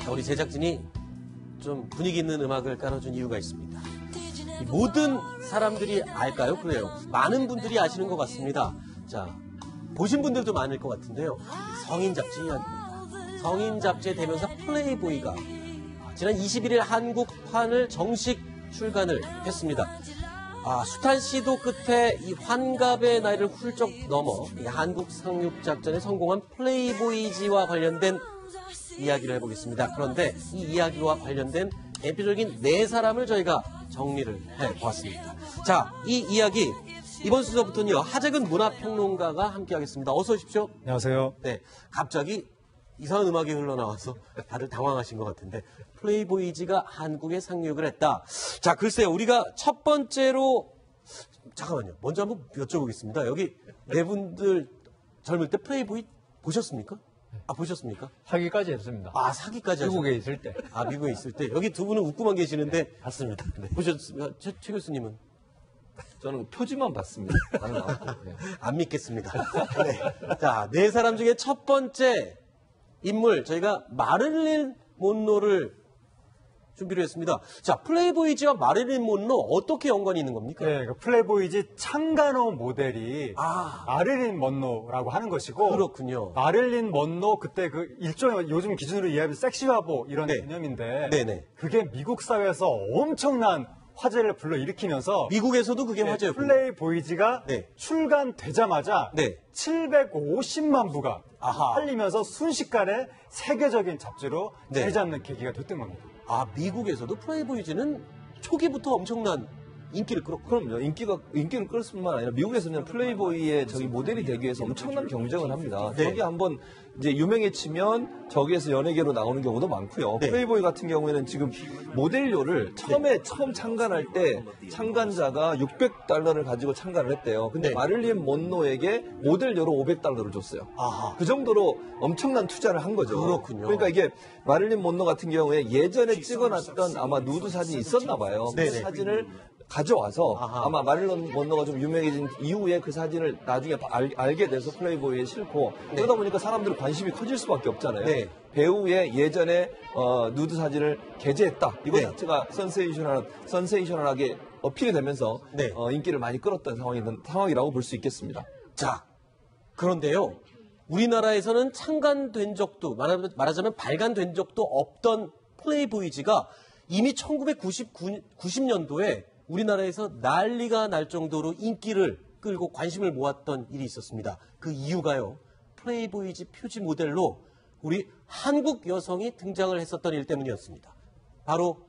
자, 우리 제작진이 좀 분위기 있는 음악을 깔아준 이유가 있습니다. 모든 사람들이 알까요? 그래요. 많은 분들이 아시는 것 같습니다. 자, 보신 분들도 많을 것 같은데요. 성인 잡지 이야기입니다. 성인 잡지의 대명사 플레이보이가 지난 21일 한국판을 정식 출간을 했습니다. 숱한 시도 끝에 이 환갑의 나이를 훌쩍 넘어 이 한국 상륙작전에 성공한 플레이보이지와 관련된 이야기를 해보겠습니다. 그런데 이 이야기와 관련된 대표적인 네 사람을 저희가 정리를 해보았습니다. 자, 이 이야기 이번 순서부터는요, 하재근 문화평론가가 함께하겠습니다. 어서 오십시오. 안녕하세요. 네, 갑자기 이상한 음악이 흘러나와서 다들 당황하신 것 같은데 플레이보이지가 한국에 상륙을 했다. 자, 글쎄요, 우리가 첫 번째로 잠깐만요. 먼저 한번 여쭤보겠습니다. 여기 네 분들 젊을 때 플레이보이 보셨습니까? 보셨습니까? 사기까지 했습니다. 사기까지 미국에 하셨어요? 있을 때. 미국에 있을 때. 여기 두 분은 웃고만 계시는데 봤습니다. 네. 보셨습니까? 최 교수님은? 저는 표지만 봤습니다. 네. 안 믿겠습니다. 네. 자, 네 사람 중에 첫 번째 인물, 저희가 마릴린 몬로를 준비를 했습니다. 자, 플레이보이지와 마릴린 몬로 어떻게 연관이 있는 겁니까? 네, 그 플레이보이지 창간호 모델이 마릴린 먼로라고 하는 것이고, 그렇군요. 마릴린 먼로 그때 그 일종의 요즘 기준으로 이해하면 섹시화보 이런 네. 개념인데, 네네. 그게 미국 사회에서 엄청난 화제를 불러일으키면서 미국에서도 그게 화제였군요. 플레이보이지가 네. 출간되자마자 네. 750만 부가 팔리면서 순식간에 세계적인 잡지로 네. 자리 잡는 계기가 됐던 겁니다. 미국에서도 플레이보이지는 초기부터 엄청난 인기를 끌었고. 그럼요. 인기를 끌 뿐만 아니라 미국에서는 플레이보이의 저기 모델이 되기 위해서 엄청난 경쟁을 합니다. 네. 저기 한번 이제 유명해지면 저기에서 연예계로 나오는 경우도 많고요. 네. 플레이보이 같은 경우에는 지금 모델료를 처음 창간할 때 창간자가 $600를 가지고 창간을 했대요. 근데 네. 마릴린 먼로에게 모델료로 $500를 줬어요. 그 정도로 엄청난 투자를 한 거죠. 그렇군요. 그러니까 이게 마릴린 먼로 같은 경우에 예전에 찍어놨던 아마 누드 사진이 있었나 봐요. 그 네네. 사진을 가져와서 아마 마릴린 먼로가 좀 유명해진 이후에 그 사진을 나중에 알게 돼서 플레이보이에 싣고 그러다 보니까 사람들의 관심이 커질 수밖에 없잖아요. 네. 배우의 예전에 누드 사진을 게재했다. 이거 네. 자체가 센세이셔널하게 어필이 되면서 네. 인기를 많이 끌었던 상황이라고 볼 수 있겠습니다. 자, 그런데요, 우리나라에서는 창간된 적도, 말하자면 발간된 적도 없던 플레이보이지가 이미 1990년도에 우리나라에서 난리가 날 정도로 인기를 끌고 관심을 모았던 일이 있었습니다. 그 이유가요, 플레이보이지 표지 모델로 우리 한국 여성이 등장을 했었던 일 때문이었습니다. 바로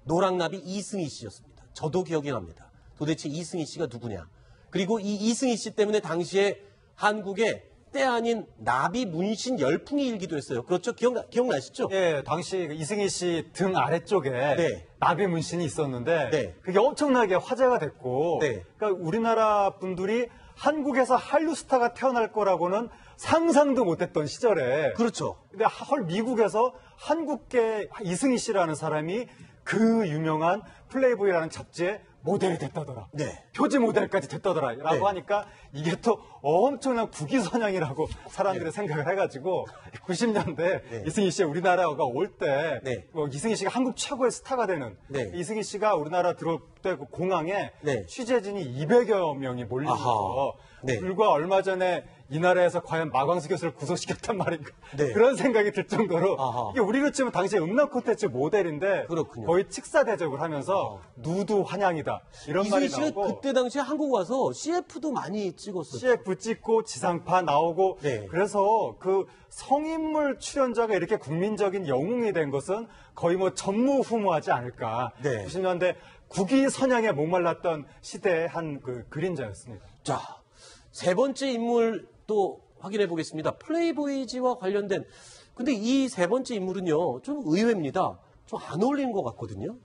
노랑나비 이승희 씨였습니다. 저도 기억이 납니다. 도대체 이승희 씨가 누구냐. 그리고 이 이승희 씨 때문에 당시에 한국에 때 아닌 나비 문신 열풍이 일기도 했어요. 그렇죠? 기억나시죠? 예, 당시 이승희 씨 등 아래쪽에 네. 나비 문신이 있었는데 네. 그게 엄청나게 화제가 됐고 네. 그러니까 우리나라 분들이 한국에서 한류 스타가 태어날 거라고는 상상도 못했던 시절에 그렇죠. 근데 미국에서 한국계 이승희 씨라는 사람이 그 유명한 플레이보이라는 잡지에 모델이 됐다더라. 네. 표지 모델까지 됐다더라. 라고 네. 하니까 이게 또 엄청난 국위선양이라고 사람들이 생각을 해가지고 90년대 이승희 씨가 우리나라가 올 때 이승희 씨가 한국 최고의 스타가 되는 이승희 씨가 우리나라 들어올 때 그 공항에 취재진이 200여 명이 몰려서 불과 얼마 전에 이 나라에서 과연 마광수 교수를 구속시켰단 말인가 그런 생각이 들 정도로 이게 우리로 치면 당시에 음란 콘텐츠 모델인데 그렇군요. 거의 직사 대접을 하면서 누드 환양이다 이런 말이 이승희 씨가 나오고 그때 당시에 한국 와서 CF도 많이 찍었었죠. CF 찍고 지상파 나오고 그래서 그 성인물 출연자가 이렇게 국민적인 영웅이 된 것은 거의 뭐 전무후무하지 않을까. 90년대 국위 선양에 목말랐던 시대의 한 그 그림자였습니다. 자, 세 번째 인물 또 확인해 보겠습니다. 플레이보이지와 관련된. 근데 이 세 번째 인물은요, 좀 의외입니다. 좀 안 어울리는 것 같거든요.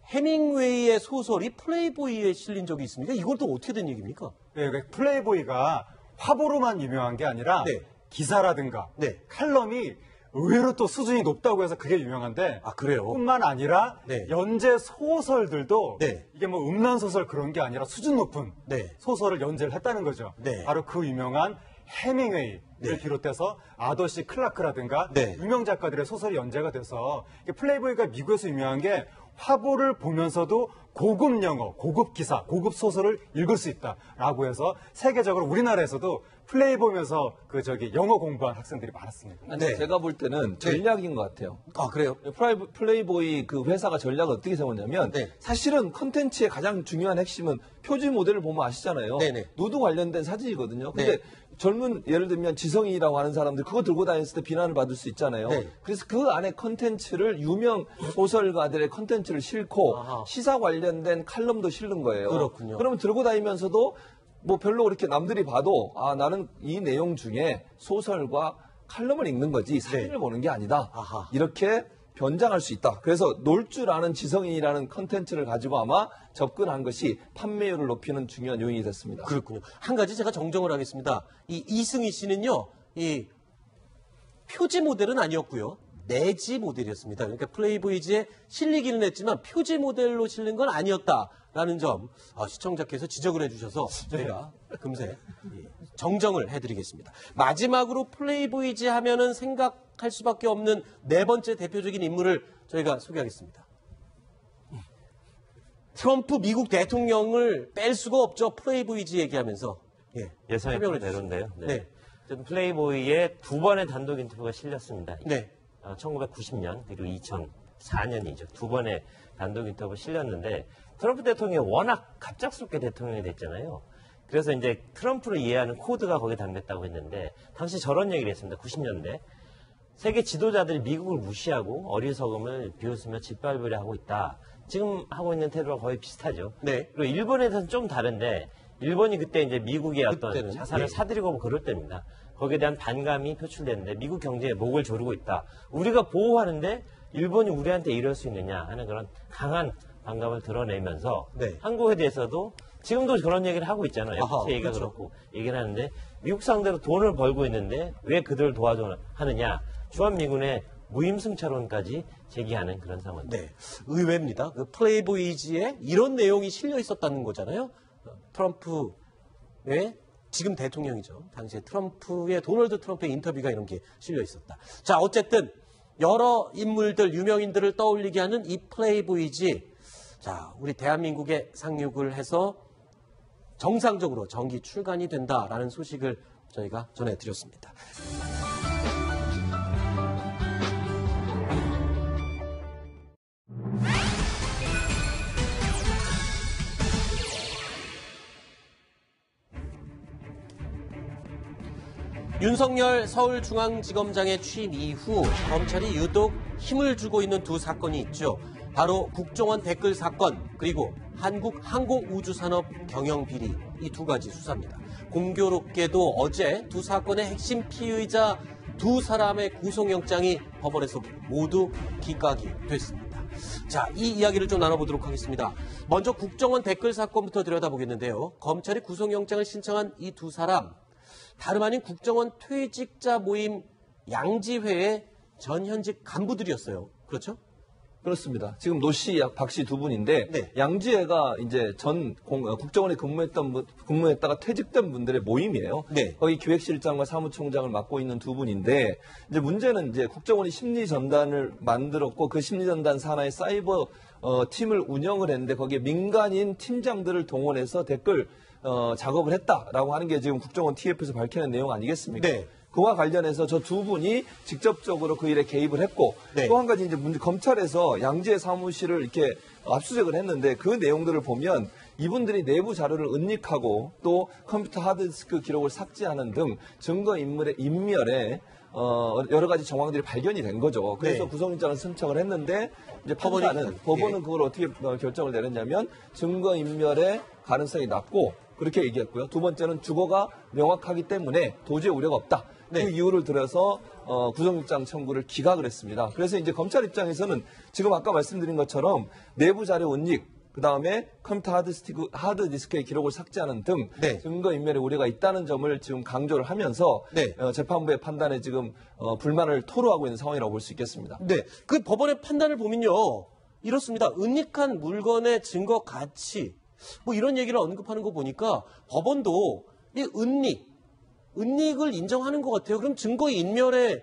해밍웨이의 소설이 플레이보이에 실린 적이 있습니까? 이건 또 어떻게 된 얘기입니까? 네, 플레이보이가 화보로만 유명한 게 아니라 기사라든가 칼럼이 의외로 또 수준이 높다고 해서 그게 유명한데 그래요? 뿐만 아니라 연재 소설들도 이게 뭐 음란 소설 그런 게 아니라 수준 높은 소설을 연재를 했다는 거죠. 바로 그 유명한 해밍웨이를 비롯해서 아더시 클라크라든가 유명 작가들의 소설이 연재가 돼서 플레이보이가 미국에서 유명한 게 화보를 보면서도 고급 영어, 고급 기사, 고급 소설을 읽을 수 있다라고 해서 세계적으로 우리나라에서도 플레이보이면서 영어 공부한 학생들이 많았습니다. 제가 볼 때는 전략인 것 같아요. 아, 그래요? 플레이보이 그 회사가 전략을 어떻게 세웠냐면 사실은 컨텐츠의 가장 중요한 핵심은 표지 모델을 보면 아시잖아요. 누드 관련된 사진이거든요. 근데 젊은 예를 들면 지성이라고 하는 사람들 그거 들고 다녔을 때 비난을 받을 수 있잖아요. 그래서 그 안에 컨텐츠를 유명 소설가들의 컨텐츠를 싣고 시사 관련된 칼럼도 실는 거예요. 그렇군요. 그러면 들고 다니면서도 뭐 별로 그렇게 남들이 봐도 나는 이 내용 중에 소설과 칼럼을 읽는 거지 사진을 보는 게 아니다. 이렇게 변장할 수 있다. 그래서 놀 줄 아는 지성인이라는 컨텐츠를 가지고 아마 접근한 것이 판매율을 높이는 중요한 요인이 됐습니다. 그렇군요. 한 가지 제가 정정을 하겠습니다. 이 이승희 씨는요, 이 표지 모델은 아니었고요. 내지 모델이었습니다. 그러니까 플레이보이즈에 실리기는 했지만 표지 모델로 실린 건 아니었다라는 점 시청자께서 지적을 해주셔서 저희가 금세 정정을 해드리겠습니다. 마지막으로 플레이보이즈 하면은 생각할 수밖에 없는 네 번째 대표적인 인물을 저희가 소개하겠습니다. 트럼프 미국 대통령을 뺄 수가 없죠. 플레이보이즈 얘기하면서. 예상의 대로인데요. 플레이보이의 두 번의 단독 인터뷰가 실렸습니다. 1990년 그리고 2004년이죠. 두 번의 단독 인터뷰 실렸는데 트럼프 대통령이 워낙 갑작스럽게 대통령이 됐잖아요. 그래서 이제 트럼프를 이해하는 코드가 거기에 담겼다고 했는데 당시 저런 얘기를 했습니다. 90년대. 세계 지도자들이 미국을 무시하고 어리석음을 비웃으며 짓밟으려 하고 있다. 지금 하고 있는 태도와 거의 비슷하죠. 그리고 일본에 대해서는 좀 다른데 일본이 그때 이제 미국의 어떤 자산을 사들이고 뭐 그럴 때입니다. 거기에 대한 반감이 표출되는데 미국 경제에 목을 조르고 있다. 우리가 보호하는데 일본이 우리한테 이럴 수 있느냐 하는 그런 강한 반감을 드러내면서 한국에 대해서도 지금도 그런 얘기를 하고 있잖아요. FTA 얘기가 그렇고 얘기를 하는데 미국 상대로 돈을 벌고 있는데 왜 그들을 도와줘 하느냐. 주한미군의 무임승차론까지 제기하는 그런 상황입니다. 의외입니다. 그 플레이보이즈에 이런 내용이 실려 있었다는 거잖아요. 트럼프의 지금 대통령이죠. 당시에 트럼프의 도널드 트럼프의 인터뷰가 이런 게 실려 있었다. 자, 어쨌든 여러 인물들, 유명인들을 떠올리게 하는 이 플레이보이즈. 자, 우리 대한민국에 상륙을 해서 정상적으로 정기 출간이 된다라는 소식을 저희가 전해드렸습니다. 윤석열 서울중앙지검장의 취임 이후 검찰이 유독 힘을 주고 있는 두 사건이 있죠. 바로 국정원 댓글 사건 그리고 한국항공우주산업 경영비리 이 두 가지 수사입니다. 공교롭게도 어제 두 사건의 핵심 피의자 두 사람의 구속영장이 법원에서 모두 기각이 됐습니다. 자, 이 이야기를 좀 나눠보도록 하겠습니다. 먼저 국정원 댓글 사건부터 들여다보겠는데요. 검찰이 구속영장을 신청한 이 두 사람 다름 아닌 국정원 퇴직자 모임 양지회의 전 현직 간부들이었어요. 그렇죠? 그렇습니다. 지금 노 씨, 박 씨 두 분인데 양지회가 이제 국정원에 근무했다가 퇴직된 분들의 모임이에요. 거기 기획실장과 사무총장을 맡고 있는 두 분인데 이제 문제는 이제 국정원이 심리 전단을 만들었고 그 심리 전단 산하의 사이버 팀을 운영을 했는데 거기에 민간인 팀장들을 동원해서 댓글 작업을 했다라고 하는 게 지금 국정원 TF에서 밝히는 내용 아니겠습니까? 그와 관련해서 저 두 분이 직접적으로 그 일에 개입을 했고 또 한 가지 이제 검찰에서 양지의 사무실을 이렇게 압수수색을 했는데 그 내용들을 보면 이분들이 내부 자료를 은닉하고 또 컴퓨터 하드디스크 기록을 삭제하는 등 증거 인멸에 여러 가지 정황들이 발견이 된 거죠. 그래서 구속영장을 신청을 했는데 이제 법원은 그걸 어떻게 결정을 내렸냐면 증거 인멸의 가능성이 낮고 그렇게 얘기했고요. 두 번째는 주거가 명확하기 때문에 도저히 우려가 없다. 그 이유를 들어서 구속영장 청구를 기각을 했습니다. 그래서 이제 검찰 입장에서는 지금 아까 말씀드린 것처럼 내부 자료 은닉, 그 다음에 컴퓨터 하드디스크의 기록을 삭제하는 등 증거인멸의 우려가 있다는 점을 지금 강조를 하면서 재판부의 판단에 지금 불만을 토로하고 있는 상황이라고 볼 수 있겠습니다. 그 법원의 판단을 보면요. 이렇습니다. 은닉한 물건의 증거 가치 뭐 이런 얘기를 언급하는 거 보니까 법원도 이 은닉 은닉을 인정하는 것 같아요. 그럼 증거인멸의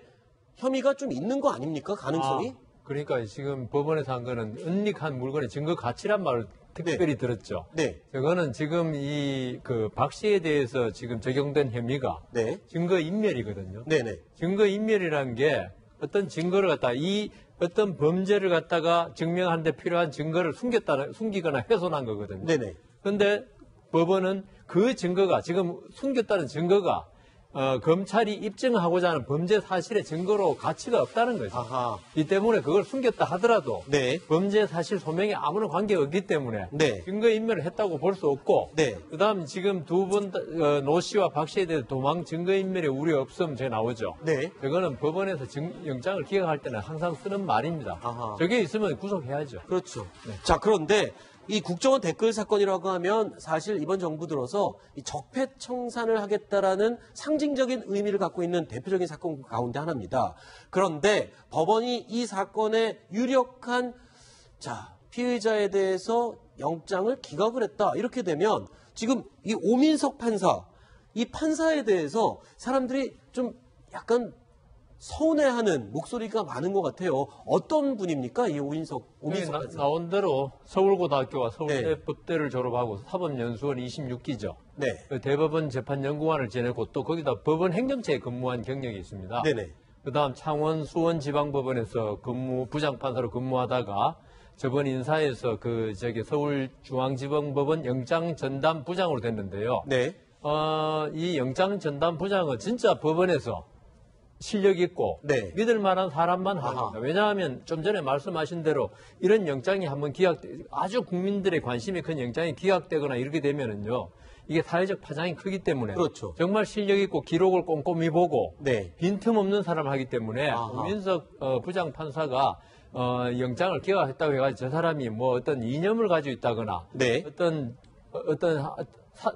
혐의가 좀 있는 거 아닙니까? 가능성이? 그러니까 지금 법원에서 한 거는 은닉한 물건의 증거 가치란 말을 특별히 들었죠. 네. 저거는 지금 이 박 씨에 대해서 지금 적용된 혐의가 증거인멸이거든요. 네네. 증거인멸이라는 게 어떤 증거를 어떤 범죄를 갖다가 증명하는 데 필요한 증거를 숨기거나 훼손한 거거든요. 네네. 그런데 법원은 그 증거가 지금 숨겼다는 증거가 검찰이 입증하고자 하는 범죄 사실의 증거로 가치가 없다는 거죠. 아하. 이 때문에 그걸 숨겼다 하더라도 네. 범죄 사실 소명에 아무런 관계가 없기 때문에 네. 증거인멸을 했다고 볼 수 없고 네. 그다음 지금 두 분 노 씨와 박 씨에 대해서 도망 증거인멸의 우려 없음 제 나오죠. 네. 저거는 법원에서 영장을 기각할 때는 항상 쓰는 말입니다. 아하. 저게 있으면 구속해야죠. 그렇죠. 자, 그런데 이 국정원 댓글 사건이라고 하면 사실 이번 정부 들어서 이 적폐청산을 하겠다라는 상징적인 의미를 갖고 있는 대표적인 사건 가운데 하나입니다. 그런데 법원이 이 사건의 유력한 피의자에 대해서 영장을 기각을 했다. 이렇게 되면 지금 이 오민석 판사, 이 판사에 대해서 사람들이 좀 약간 서운해하는 목소리가 많은 것 같아요. 어떤 분입니까? 이 오민석 판사. 나온 대로 서울고등학교와 서울대 네. 법대를 졸업하고 사법연수원 26기죠. 네. 대법원 재판연구관을 지내고 또 거기다 법원 행정처에 근무한 경력이 있습니다. 네네. 그다음 창원 수원지방법원에서 부장판사로 근무하다가 저번 인사에서 서울중앙지방법원 영장전담 부장으로 됐는데요. 네. 이 영장전담 부장은 진짜 법원에서 실력 있고 믿을 만한 사람만 하는 겁니다. 왜냐하면 좀 전에 말씀하신 대로 이런 영장이 한번 아주 국민들의 관심이 큰 영장이 기각되거나 이렇게 되면은요. 이게 사회적 파장이 크기 때문에 그렇죠. 정말 실력 있고 기록을 꼼꼼히 보고 빈틈없는 사람을 하기 때문에 오민석 부장 판사가 영장을 기각했다고 해가지고 저 사람이 뭐 어떤 이념을 가지고 있다거나 어떤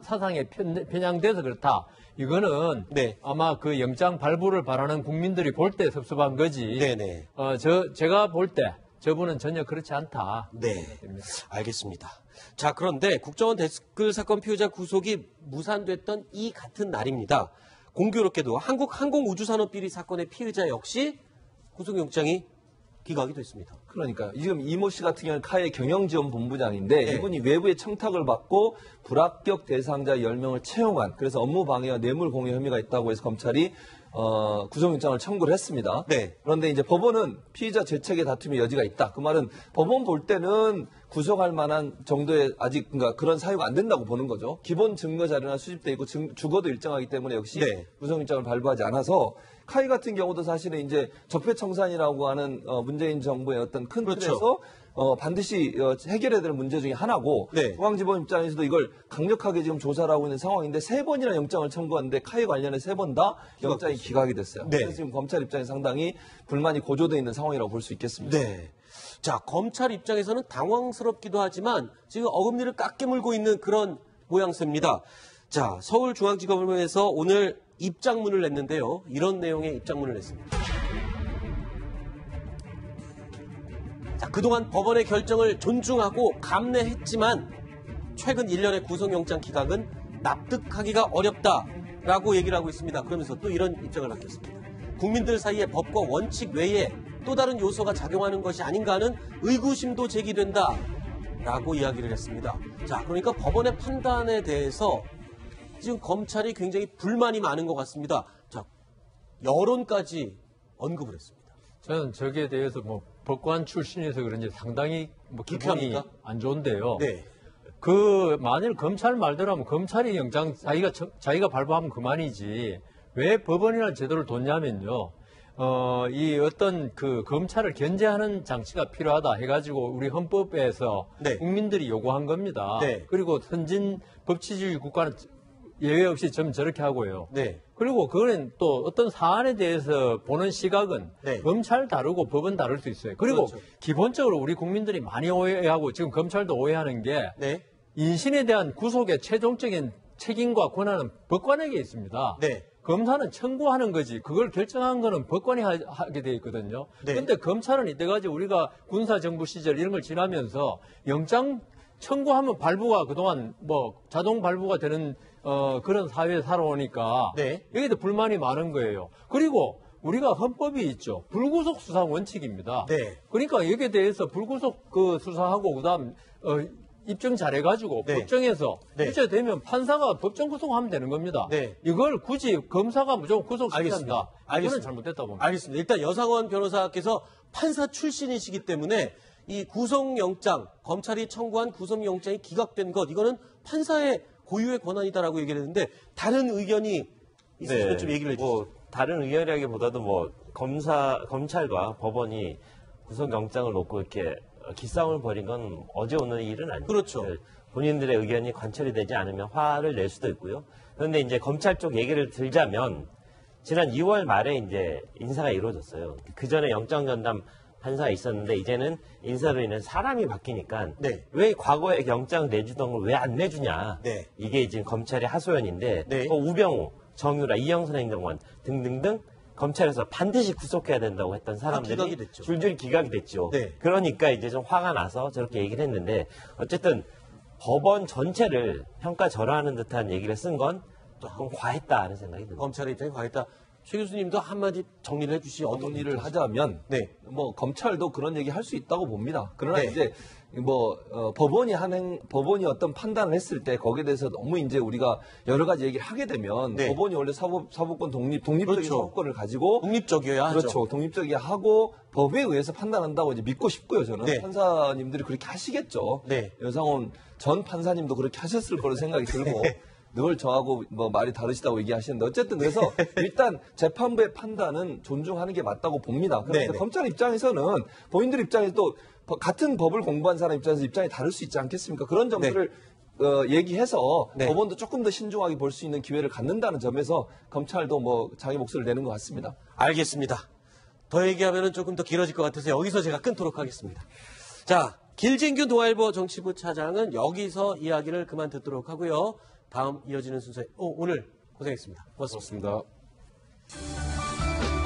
사상에 편향돼서 그렇다. 이거는 아마 그 영장 발부를 바라는 국민들이 볼 때 섭섭한 거지. 네네. 제가 볼 때 저분은 전혀 그렇지 않다. 네. 알겠습니다. 자, 그런데 국정원 댓글 사건 피의자 구속이 무산됐던 이 같은 날입니다. 공교롭게도 한국항공우주산업비리 사건의 피의자 역시 구속영장이 기각이 됐습니다. 그러니까 지금 이모 씨 같은 경우는 카의 경영지원본부장인데 이분이 외부의 청탁을 받고 불합격 대상자 10명을 채용한 그래서 업무방해와 뇌물공여 혐의가 있다고 해서 검찰이 구속영장을 청구를 했습니다. 그런데 이제 법원은 피의자 죄책의 다툼의 여지가 있다. 그 말은 법원 볼 때는 구속할 만한 정도의 아직 그러니까 그런 사유가 안 된다고 보는 거죠. 기본 증거 자료나 수집돼 있고 주거도 일정하기 때문에 역시 구속영장을 발부하지 않아서 카이 같은 경우도 사실은 이제 적폐청산이라고 하는 문재인 정부의 어떤 큰 틀에서 반드시 해결해야 될 문제 중에 하나고 중앙지법 입장에서도 이걸 강력하게 지금 조사를 하고 있는 상황인데 3번이나 영장을 청구하는데 카이 관련해 3번 다 영장이 기각이 됐어요. 그래서 지금 검찰 입장에 상당히 불만이 고조되어 있는 상황이라고 볼 수 있겠습니다. 자, 검찰 입장에서는 당황스럽기도 하지만 지금 어금니를 깎게 물고 있는 그런 모양새입니다. 자, 서울중앙지검에서 오늘 입장문을 냈는데요. 이런 내용의 입장문을 냈습니다. 자, 그동안 법원의 결정을 존중하고 감내했지만 최근 1년의 구속영장 기각은 납득하기가 어렵다라고 얘기를 하고 있습니다. 그러면서 또 이런 입장을 밝혔습니다. 국민들 사이에 법과 원칙 외에 또 다른 요소가 작용하는 것이 아닌가 하는 의구심도 제기된다라고 이야기를 했습니다. 자, 그러니까 법원의 판단에 대해서 지금 검찰이 굉장히 불만이 많은 것 같습니다. 자, 여론까지 언급을 했습니다. 저는 저기에 대해서 법관 출신에서 그런지 상당히 기분이 안 좋은데요. 만일 검찰 말대로 하면 검찰이 영장 자기가 발부하면 그만이지 왜 법원이라는 제도를 뒀냐면요. 이 어떤 검찰을 견제하는 장치가 필요하다 해가지고 우리 헌법에서 국민들이 요구한 겁니다. 그리고 선진 법치주의 국가는 예외 없이 좀 저렇게 하고요. 그리고 그거는 또 어떤 사안에 대해서 보는 시각은 검찰 다르고 법은 다를 수 있어요. 그리고 기본적으로 우리 국민들이 많이 오해하고 지금 검찰도 오해하는 게 인신에 대한 구속의 최종적인 책임과 권한은 법관에게 있습니다. 검사는 청구하는 거지 그걸 결정한 거는 법관이 하게 돼 있거든요. 그런데 검찰은 이때까지 우리가 군사정부 시절 이런 걸 지나면서 영장 청구하면 발부가 그동안 자동 발부가 되는 그런 사회에 살아오니까 여기에 불만이 많은 거예요. 그리고 우리가 헌법이 있죠. 불구속 수사 원칙입니다. 그러니까 여기에 대해서 불구속 수사하고 그다음 입증 잘해가지고 법정에서 유죄되면 판사가 법정 구속하면 되는 겁니다. 이걸 굳이 검사가 무조건 구속시킨다. 이거는 잘못됐다고 봅니다. 알겠습니다. 일단 여상원 변호사께서 판사 출신이시기 때문에 이 구속영장, 검찰이 청구한 구속영장이 기각된 것, 이거는 판사의 고유의 권한이다라고 얘기를 했는데 다른 의견이 있으시면 좀 얘기를 해주시죠. 다른 의견이라기보다도 검찰과 법원이 구속영장을 놓고 이렇게 기싸움을 벌인 건 어제 오늘 일은 아니죠. 그렇죠. 본인들의 의견이 관철이 되지 않으면 화를 낼 수도 있고요. 그런데 이제 검찰 쪽 얘기를 들자면 지난 2월 말에 이제 인사가 이루어졌어요. 그 전에 영장 전담 판사가 있었는데 이제는 인사로 인해 사람이 바뀌니까 왜 과거에 영장 내주던 걸 왜 안 내주냐. 이게 지금 검찰의 하소연인데 우병우, 정유라, 이영선 행정관 등등등 검찰에서 반드시 구속해야 된다고 했던 사람들이 줄줄이 기각이 됐죠. 그러니까 이제 좀 화가 나서 저렇게 얘기를 했는데 어쨌든 법원 전체를 평가절하하는 듯한 얘기를 쓴 건 조금 과했다 하는 생각이 듭니다. 검찰의 입장이 과했다. 최 교수님도 한마디 정리를 해주시죠. 어떤 일을 하자면 뭐 검찰도 그런 얘기 할 수 있다고 봅니다. 그러나 이제 법원이 어떤 판단을 했을 때 거기에 대해서 너무 이제 우리가 여러 가지 얘기를 하게 되면 법원이 원래 사법권 독립적인 사법권을 가지고 독립적이어야 하죠. 그렇죠. 독립적이어야 하고 법에 의해서 판단한다고 이제 믿고 싶고요. 저는 판사님들이 그렇게 하시겠죠. 여상원 전 판사님도 그렇게 하셨을 거로 생각이 들고 늘 저하고 뭐 말이 다르시다고 얘기하시는데 어쨌든 그래서 일단 재판부의 판단은 존중하는 게 맞다고 봅니다. 그런데 검찰 입장에서는 본인들 입장에서 또 같은 법을 공부한 사람 입장에서 입장이 다를 수 있지 않겠습니까? 그런 점들을 얘기해서 법원도 조금 더 신중하게 볼 수 있는 기회를 갖는다는 점에서 검찰도 뭐 자기 목소리를 내는 것 같습니다. 알겠습니다. 더 얘기하면 조금 더 길어질 것 같아서 여기서 제가 끊도록 하겠습니다. 자, 길진규 동아일보 정치부 차장은 여기서 이야기를 그만 듣도록 하고요. 다음 이어지는 순서에 오늘 고생했습니다. 고맙습니다. 고맙습니다.